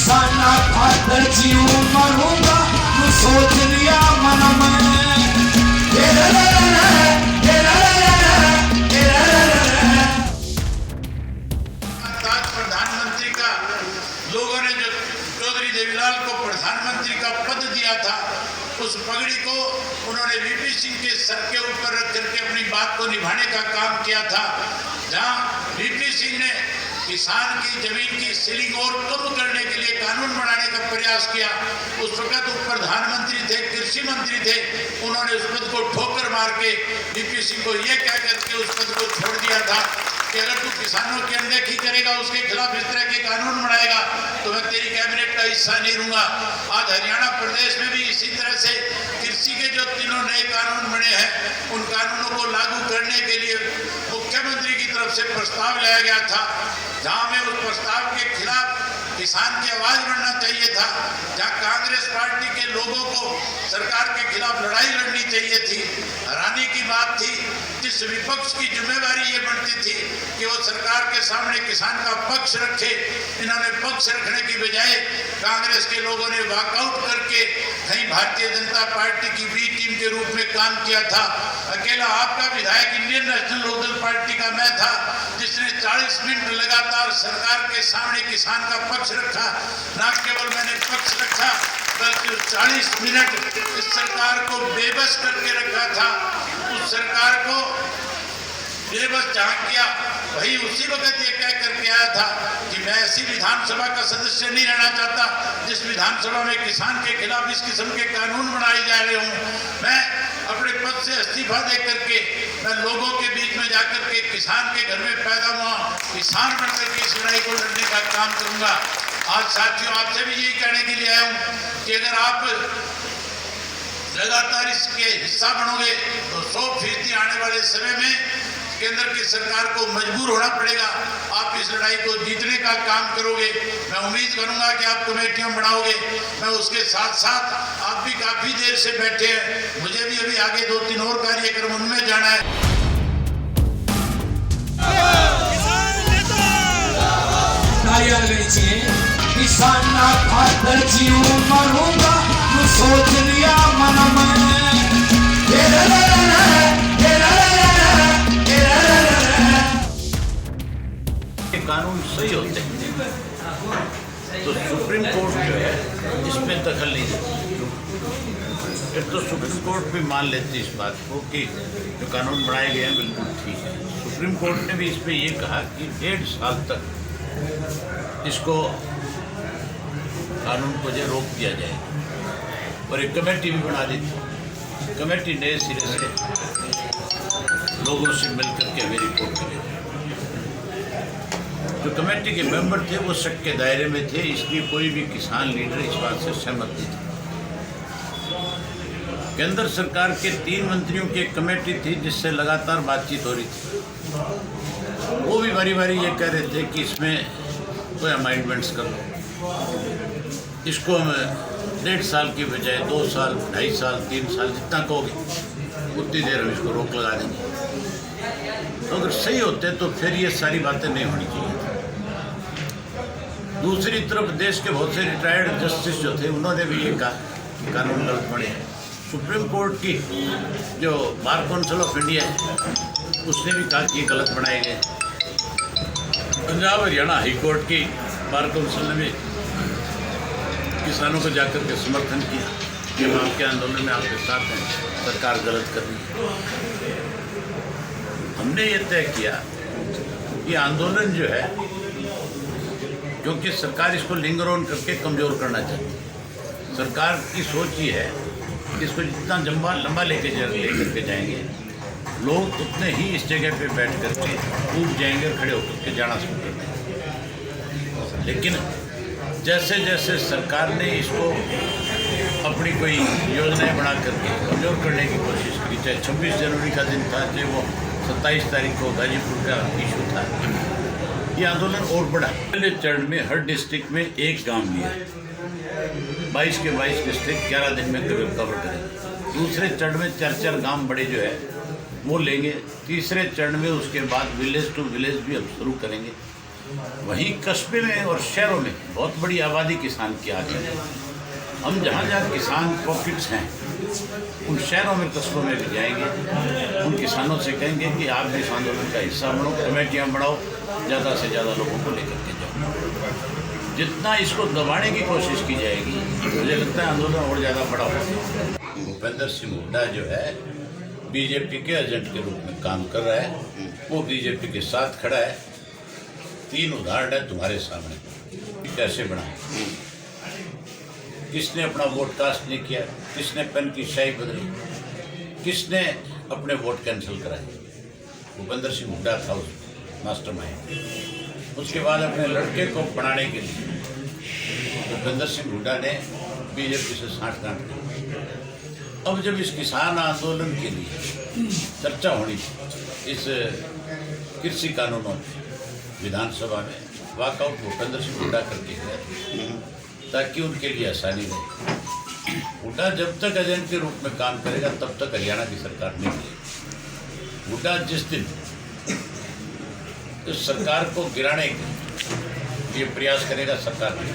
किसाना खातर जीव मरूंगा तू सोच लिया मन में प्रधानमंत्री का लोगों ने जो चौधरी देवीलाल को प्रधानमंत्री का पद दिया था, उस पगड़ी को उन्होंने वीपी सिंह के सर के ऊपर रख करके अपनी बात को निभाने का काम किया था। जहां वीपी सिंह ने किसान की जमीन की सीलिंग और कम करने के लिए कानून बनाने का प्रयास किया, उस वक्त वो प्रधानमंत्री थे, कृषि मंत्री थे, उन्होंने उस पद को ठोकर मार के वीपी सिंह को ये कह करके उस पद को छोड़ दिया था कि अगर तू किसानों की अनदेखी करेगा, उसके खिलाफ इस तरह के कानून बनाएगा तो मैं तेरी कैबिनेट का हिस्सा नहीं रहूंगा। आज हरियाणा प्रदेश में भी इसी तरह से कृषि के जो तीनों नए कानून बने हैं, उन कानूनों को लागू करने के लिए मुख्यमंत्री की तरफ से प्रस्ताव लाया गया था, जहां में उस प्रस्ताव के खिलाफ किसान की आवाज बढ़ना चाहिए था, जहां कांग्रेस पार्टी के लोगों को सरकार के खिलाफ लड़ाई लड़नी चाहिए थी। हैरानी की बात थी, जिस विपक्ष की जिम्मेवारी ये बनती थी कि वो सरकार के सामने किसान का पक्ष रखे, इन्होंने पक्ष रखने की बजाय कांग्रेस के लोगों ने वॉकआउट करके कहीं भारतीय जनता पार्टी की बी टीम के रूप में काम किया था। अकेला आपका विधायक इंडियन नेशनल लोकदल पार्टी का मैं था, जिसने 40 मिनट लगातार सरकार के सामने किसान का पक्ष रखा। न केवल मैंने पक्ष रखा, बल्कि 40 मिनट इस सरकार को बेबस करके रखा था। उस सरकार को बेबस जहां किया, वही उसी वक्त ये कह करके आया था कि मैं ऐसी विधानसभा का सदस्य नहीं रहना चाहता जिस विधानसभा में किसान के खिलाफ इस किस्म के कानून बनाए जा रहे हों। मैं अपने पद से इस्तीफा दे करके मैं लोगों के बीच में जाकर के किसान के घर में पैदा हुआ किसान बनकर के इस लड़ाई को लड़ने का काम करूंगा। आज साथियों, आपसे भी यही कहने के लिए आया हूं कि अगर आप लगातार इसके हिस्सा बनोगे तो 100% आने वाले समय में केंद्र की सरकार को मजबूर होना पड़ेगा। आप इस लड़ाई को जीतने का काम करोगे। मैं उम्मीद करूंगा कि आप कमेटियां बनाओगे। मैं उसके साथ साथ आप भी काफी देर से बैठे हैं, मुझे भी अभी आगे 2-3 और कार्यक्रम उनमें जाना है। किसान खातर जीव मरूंगा तू सोच लिया मन में कानून सही होते हैं तो सुप्रीम कोर्ट जो है इसमें दखल नहीं देती। फिर तो सुप्रीम कोर्ट भी मान लेती इस बात को कि जो कानून बनाए गए हैं बिल्कुल ठीक है। सुप्रीम कोर्ट ने भी इस पर ये कहा कि 1.5 साल तक इसको कानून को जो रोक दिया जाएगा और एक कमेटी भी बना दी थी। कमेटी नए सिरे से लोगों से मिलकर के हमें रिपोर्ट करेगी। जो कमेटी के मेंबर थे वो शक के दायरे में थे, इसलिए कोई भी किसान लीडर इस बात से सहमत नहीं था। केंद्र सरकार के 3 मंत्रियों की एक कमेटी थी जिससे लगातार बातचीत हो रही थी। वो भी बारी बारी ये कह रहे थे कि इसमें कोई अमेंडमेंट्स कर लो, इसको हम 1.5 साल की बजाय 2 साल, 2.5 साल, 3 साल जितना कहोगे उतनी देर हम इसको रोक लगा देंगे। तो अगर सही होते तो फिर ये सारी बातें नहीं होनी चाहिए। दूसरी तरफ देश के बहुत से रिटायर्ड जस्टिस जो थे उन्होंने भी ये कहा कि कानून गलत बने हैं। सुप्रीम कोर्ट की जो बार काउंसिल ऑफ इंडिया है उसने भी कहा कि ये गलत बनाए गए। पंजाब हरियाणा हाई कोर्ट की बार काउंसिल ने भी किसानों को जाकर के समर्थन किया कि हम आपके आंदोलन में आपके साथ हैं, सरकार गलत कर रही है। हमने ये तय किया कि आंदोलन जो है, क्योंकि सरकार इसको लिंगर ऑन करके कमज़ोर करना चाहती है। सरकार की सोच ये है कि इसको जितना लंबा लेकर के जाएंगे लोग उतने ही इस जगह पे बैठ करके कूद जाएंगे और खड़े होकर के जाना शुरू कर देंगे। लेकिन जैसे जैसे सरकार ने इसको अपनी कोई योजनाएं बना करके कमज़ोर करने की कोशिश की, चाहे 26 जनवरी का दिन था, चाहे वो 27 तारीख को गाजीपुर का इशू था, ये आंदोलन और बढ़ा। पहले चरण में हर डिस्ट्रिक्ट में एक गांव लिया, 22 के 22 डिस्ट्रिक्ट 11 दिन में कवर करेंगे। दूसरे चरण में 4 गांव बड़े जो है वो लेंगे। तीसरे चरण में उसके बाद विलेज टू विलेज भी हम शुरू करेंगे। वहीं कस्बे में और शहरों में बहुत बड़ी आबादी किसान की आ गई है। हम जहाँ जहाँ किसान पॉकेट्स हैं उन शहरों में कस्बों में भी जाएंगे, उन किसानों से कहेंगे कि आप भी इस आंदोलन का हिस्सा बनो, कमेटियाँ बढ़ाओ, ज़्यादा से ज़्यादा लोगों को लेकर के जाओ। जितना इसको दबाने की कोशिश की जाएगी मुझे लगता है आंदोलन और ज़्यादा बड़ा होगा। भूपेंद्र सिंह हुड्डा जो है बीजेपी के एजेंट के रूप में काम कर रहा है, वो बीजेपी के साथ खड़ा है। 3 उदाहरण है तुम्हारे सामने कैसे बनाए। किसने अपना वोट कास्ट नहीं किया, किसने पेन की स्याही बदली, किसने अपने वोट कैंसिल कराए। भूपेंद्र सिंह हुड्डा था उस मास्टरमाइंड। उसके बाद अपने लड़के को बनाने के लिए भूपेंद्र सिंह हुड्डा ने बीजेपी से साठगांठ की। अब जब इस किसान आंदोलन के लिए चर्चा होनी थी इस कृषि कानूनों में, विधानसभा में वॉकआउट भूपेंद्र सिंह हुड्डा करके गए ताकि उनके लिए आसानी रहे। हुड्डा जब तक एजेंट के रूप में काम करेगा तब तक हरियाणा की सरकार नहीं मिलेगी। हुड्डा जिस दिन इस सरकार को गिराने के लिए प्रयास करेगा, सरकार नहीं